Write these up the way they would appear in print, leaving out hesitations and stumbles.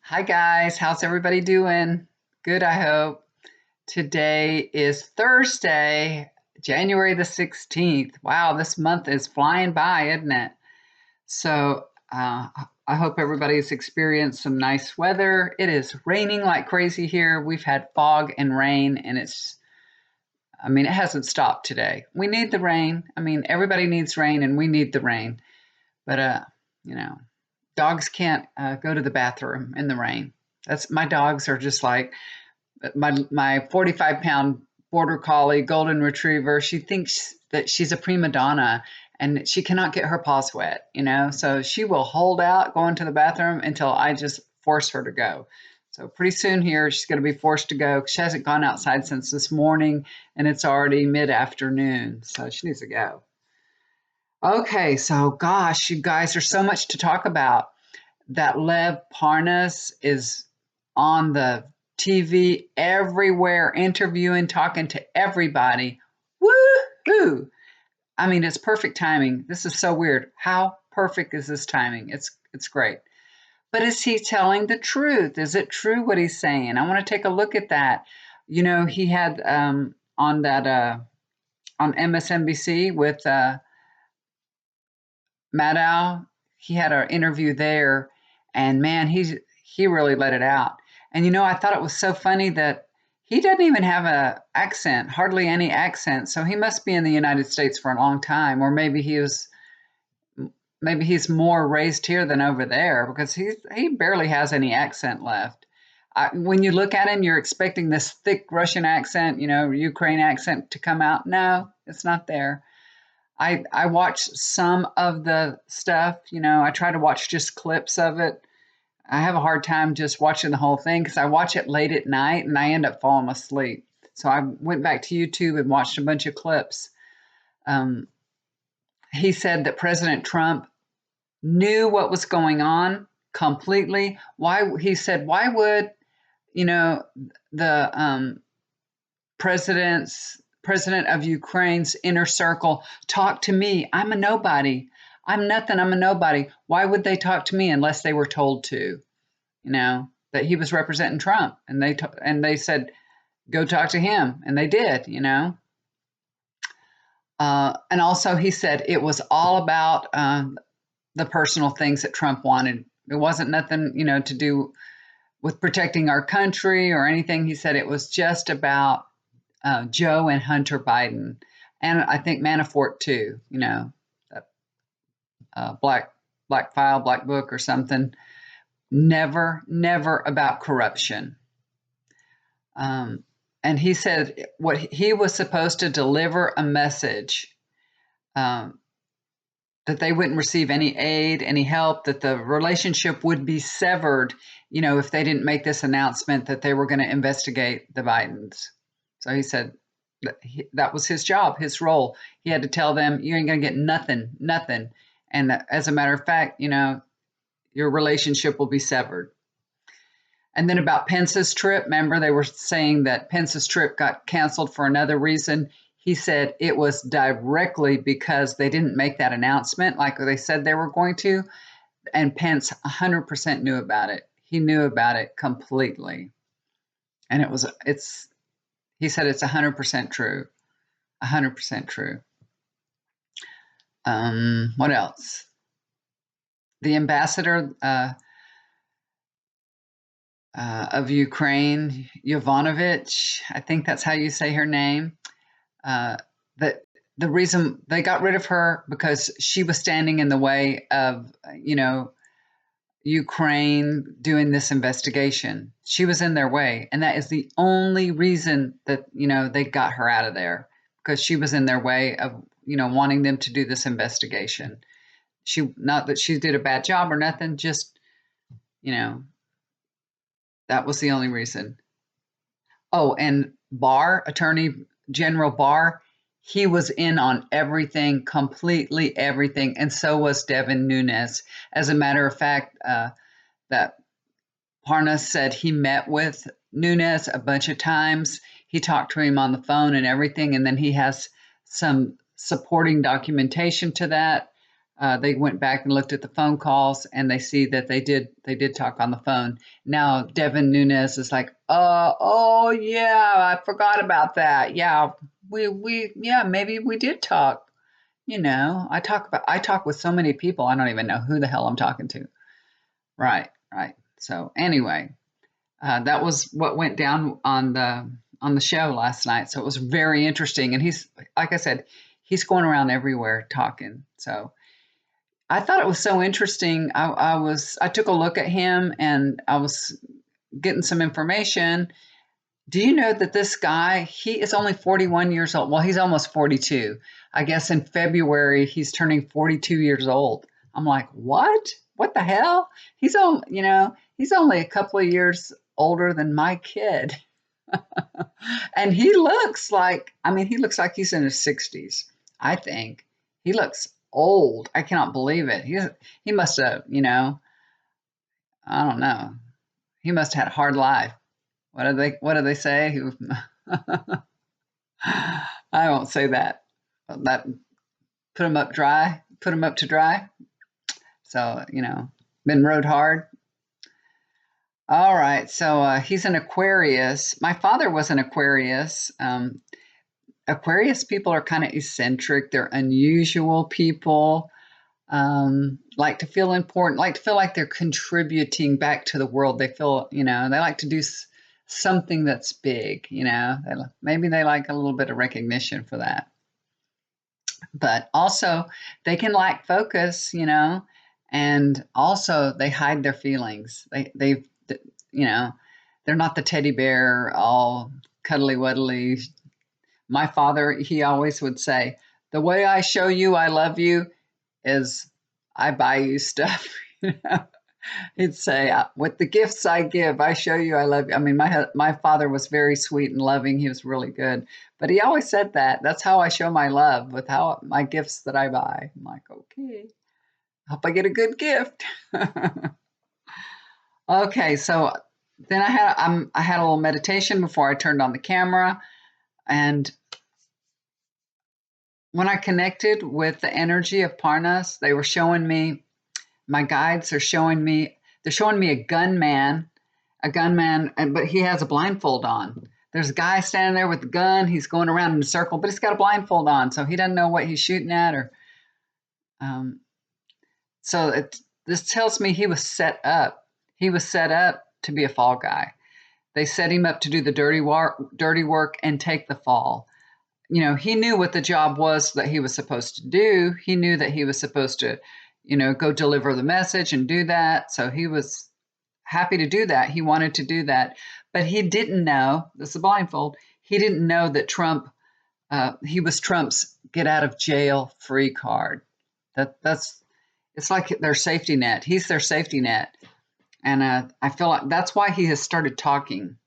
Hi guys, how's everybody doing? Good, I hope. Today is Thursday, January the 16th. Wow, this month is flying by, isn't it? So, I hope everybody's experienced some nice weather. It is raining like crazy here. We've had fog and rain, and it hasn't stopped today. We need the rain. Everybody needs rain, and we need the rain. But, you know, dogs can't go to the bathroom in the rain. That's my dogs are just like my 45-pound border collie golden retriever. She thinks that she's a prima donna and she cannot get her paws wet. So she will hold out going to the bathroom until I just force her to go. So pretty soon here she's going to be forced to go. She hasn't gone outside since this morning and it's already mid-afternoon, so she needs to go. Okay, so gosh, you guys, there's so much to talk about. That Lev Parnas is on the TV everywhere, interviewing, talking to everybody. Woo-hoo! It's perfect timing. This is so weird. How perfect is this timing? It's great. But is he telling the truth? Is it true what he's saying? I want to take a look at that. He had on MSNBC with Maddow. He had an interview there, and man, he really let it out. And I thought it was so funny that he doesn't even have a accent, hardly any accent. So he must be in the United States for a long time, or maybe he's more raised here than over there because he barely has any accent left. When you look at him, you're expecting this thick Russian accent, Ukraine accent to come out. No, it's not there. I watched some of the stuff, I try to watch just clips of it. I have a hard time just watching the whole thing because I watch it late at night and I end up falling asleep. So I went back to YouTube and watched a bunch of clips. Um, he said that President Trump knew what was going on completely. Why would, the president of Ukraine's inner circle talk to me? I'm a nobody. I'm nothing. I'm a nobody. Why would they talk to me unless they were told to? That he was representing Trump, and they said go talk to him, and they did. And also he said it was all about the personal things that Trump wanted. It wasn't nothing to do with protecting our country or anything. He said it was just about Joe and Hunter Biden, and I think Manafort too. That black file, black book, or something. Never about corruption. And he said what he was supposed to deliver a message that they wouldn't receive any aid, any help, that the relationship would be severed, if they didn't make this announcement that they were going to investigate the Bidens. So he said that was his job, his role. He had to tell them, you ain't going to get nothing. And as a matter of fact, your relationship will be severed. And then about Pence's trip, remember they were saying that Pence's trip got canceled for another reason. He said it was directly because they didn't make that announcement like they said they were going to. And Pence 100% knew about it. He knew about it completely. And he said it's 100% true. 100% true. What else? The ambassador of Ukraine, Yovanovitch, I think that's how you say her name. That the reason they got rid of her because she was standing in the way of, Ukraine doing this investigation. She was in their way, and that is the only reason that they got her out of there, because she was in their way of wanting them to do this investigation. Not that she did a bad job or nothing, just that was the only reason. Oh, and Barr, Attorney General Barr, he was in on everything, completely everything, and so was Devin Nunes. As a matter of fact, that Parnas said he met with Nunes a bunch of times. He talked to him on the phone and everything, and then he has some supporting documentation to that. they went back and looked at the phone calls, and they see that they did talk on the phone. Now Devin Nunes is like, oh yeah, I forgot about that. Yeah, we yeah, maybe we did talk. I talk with so many people, I don't even know who the hell I'm talking to. Right, right. So anyway, that was what went down on the show last night. So it was very interesting, and he's like I said, he's going around everywhere talking. So I thought it was so interesting. I took a look at him and I was getting some information. Do you know that this guy, he is only 41 years old? Well, he's almost 42. I guess in February he's turning 42 years old. I'm like, what? What the hell? He's only a couple of years older than my kid. And he looks like he's in his 60s, I think. He looks old. I cannot believe it. He must have, I don't know. He must have had a hard life. What do they say? I won't say that. That put him up to dry. So, been rode hard. All right. So he's an Aquarius. My father was an Aquarius. Aquarius people are kind of eccentric. They're unusual people. Like to feel important, like to feel like they're contributing back to the world. They feel, they like to do something that's big. Maybe they like a little bit of recognition for that. But also, they can lack focus, and also they hide their feelings. You know, they're not the teddy bear, all cuddly wuddly. My father, he always would say, "The way I show you I love you is I buy you stuff." He'd say, "With the gifts I give, I show you I love you." I mean, my father was very sweet and loving. He was really good, but he always said that. That's how I show my love, with how my gifts that I buy. I'm like, okay, hope I get a good gift. Okay, so then I had a little meditation before I turned on the camera, and when I connected with the energy of Parnas, they were showing me, my guides are showing me, they're showing me a gunman, but he has a blindfold on. There's a guy standing there with a gun. He's going around in a circle, but he's got a blindfold on, so he doesn't know what he's shooting at. Or um, this tells me he was set up. He was set up to be a fall guy. They set him up to do the dirty work and take the fall. He knew what the job was that he was supposed to do. He knew that he was supposed to, go deliver the message and do that. So he was happy to do that. He wanted to do that. But he didn't know, this is a blindfold, he didn't know that he was Trump's get out of jail free card. It's like their safety net. He's their safety net. And I feel like that's why he has started talking.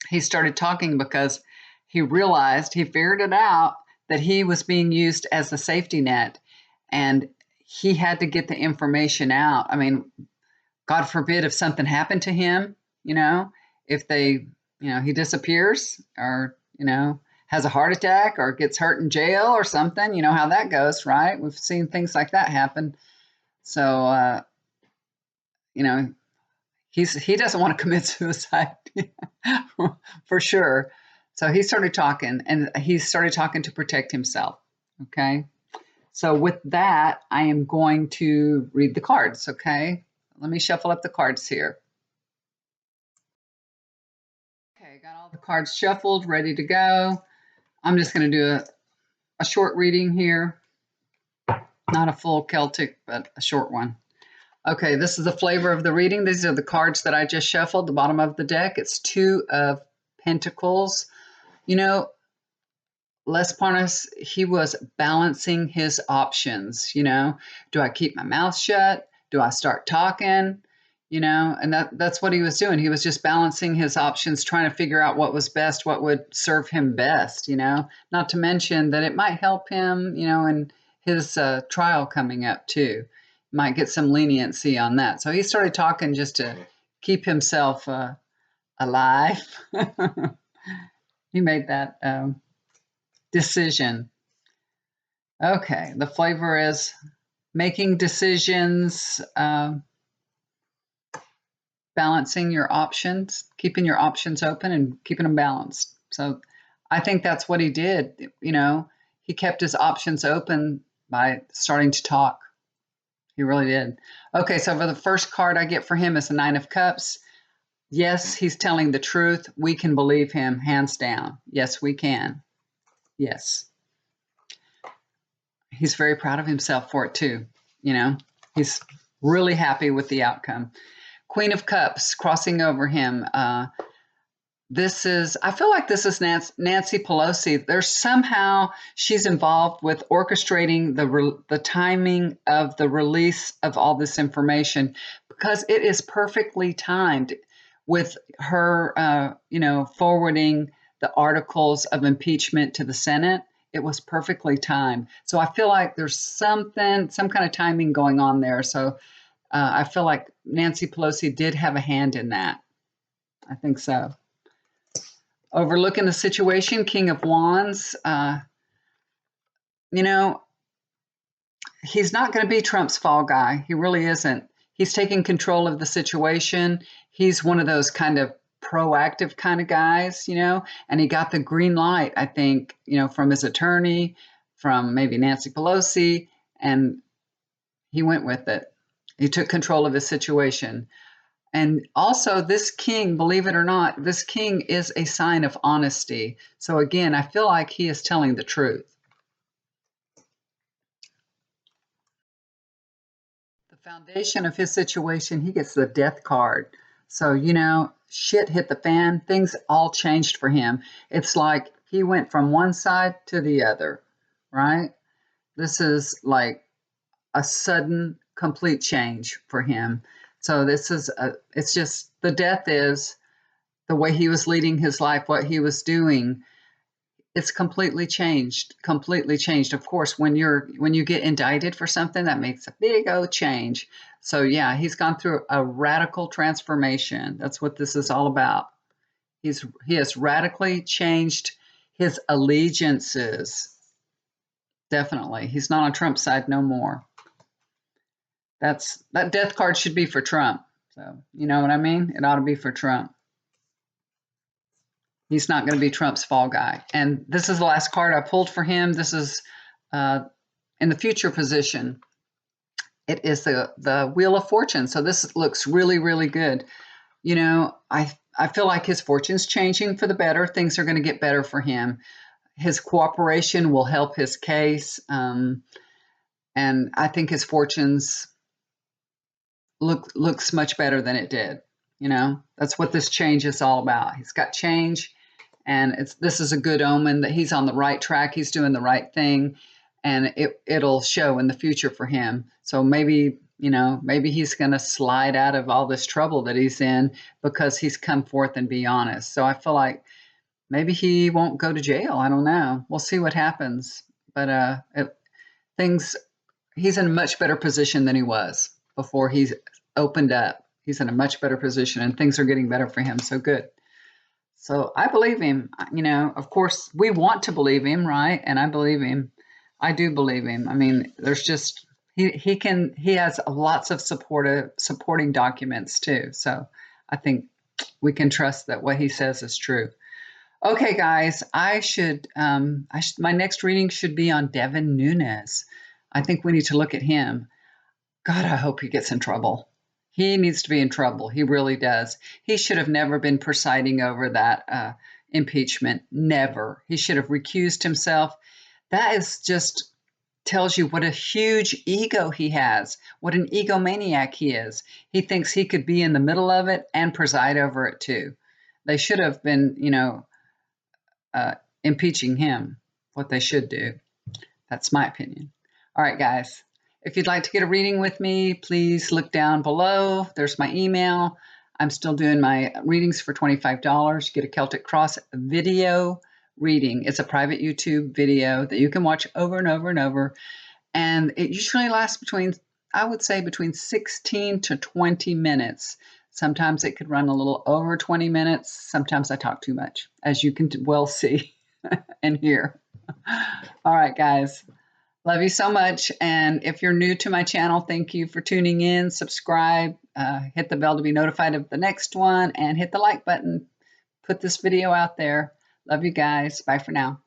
He started talking because he figured it out, that he was being used as the safety net, and he had to get the information out. I mean, God forbid if something happened to him, if he disappears, or, has a heart attack or gets hurt in jail or something, you know how that goes, right? We've seen things like that happen. So, you know, he doesn't want to commit suicide for sure. So he started talking, and he started talking to protect himself. Okay. So with that, I am going to read the cards. Okay. Let me shuffle up the cards here. Okay. Got all the cards shuffled, ready to go. I'm just going to do a short reading here. Not a full Celtic, but a short one. Okay, this is the flavor of the reading. These are the cards that I just shuffled, the bottom of the deck. It's Two of Pentacles. Les Parnas, he was balancing his options. Do I keep my mouth shut? Do I start talking? And that's what he was doing. He was just balancing his options, trying to figure out what was best, what would serve him best, not to mention that it might help him, in his trial coming up too. Might get some leniency on that. So he started talking just to keep himself alive. He made that decision. Okay, the flavor is making decisions, balancing your options, keeping your options open and keeping them balanced. So I think that's what he did. He kept his options open by starting to talk. He really did. Okay, so for the first card I get for him is the Nine of Cups. Yes, he's telling the truth. We can believe him, hands down. Yes, we can. Yes. He's very proud of himself for it too. He's really happy with the outcome. Queen of Cups crossing over him. I feel like this is Nancy Pelosi. She's involved with orchestrating the timing of the release of all this information, because it is perfectly timed with her, forwarding the articles of impeachment to the Senate. It was perfectly timed. So I feel like there's some kind of timing going on there. So I feel like Nancy Pelosi did have a hand in that. I think so. Overlooking the situation, King of Wands. He's not going to be Trump's fall guy. He really isn't. He's taking control of the situation. He's one of those kind of proactive kind of guys, and he got the green light, I think, from his attorney, from maybe Nancy Pelosi, and he went with it. He took control of his situation. And also, this king, believe it or not, this king is a sign of honesty. So again, I feel like he is telling the truth. The foundation of his situation, he gets the death card. So, shit hit the fan. Things all changed for him. It's like he went from one side to the other, right? This is like a sudden, complete change for him. So it's just the death is the way he was leading his life, what he was doing. It's completely changed. Completely changed. Of course, when you get indicted for something, that makes a big old change. So yeah, he's gone through a radical transformation. That's what this is all about. He has radically changed his allegiances. Definitely, he's not on Trump's side no more. That death card should be for Trump. So, you know what I mean? It ought to be for Trump. He's not going to be Trump's fall guy. And this is the last card I pulled for him. This is in the future position. It is the Wheel of Fortune. So this looks really, really good. I feel like his fortune's changing for the better. Things are going to get better for him. His cooperation will help his case. And I think his fortune's looks much better than it did. That's what this change is all about. He's got change, and this is a good omen that he's on the right track. He's doing the right thing, and it'll show in the future for him. So maybe he's going to slide out of all this trouble that he's in because he's come forth and be honest. So I feel like maybe he won't go to jail. I don't know. We'll see what happens. But he's in a much better position than he was before he's opened up. He's in a much better position, and things are getting better for him. So good. So I believe him. Of course, we want to believe him, right? And I believe him. I do believe him. I mean, there's just he has lots of supporting documents too. So I think we can trust that what he says is true. Okay, guys, my next reading should be on Devin Nunes. I think we need to look at him. God, I hope he gets in trouble. He needs to be in trouble. He really does. He should have never been presiding over that impeachment. Never. He should have recused himself. That is just tells you what a huge ego he has, what an egomaniac he is. He thinks he could be in the middle of it and preside over it too. They should have been, impeaching him, what they should do. That's my opinion. All right, guys. If you'd like to get a reading with me, please look down below. There's my email. I'm still doing my readings for $25. Get a Celtic Cross video reading. It's a private YouTube video that you can watch over and over and over. And it usually lasts between 16 to 20 minutes. Sometimes it could run a little over 20 minutes. Sometimes I talk too much, as you can well see and hear. All right, guys. Love you so much. And if you're new to my channel, thank you for tuning in. Subscribe, hit the bell to be notified of the next one, and hit the like button. Put this video out there. Love you guys. Bye for now.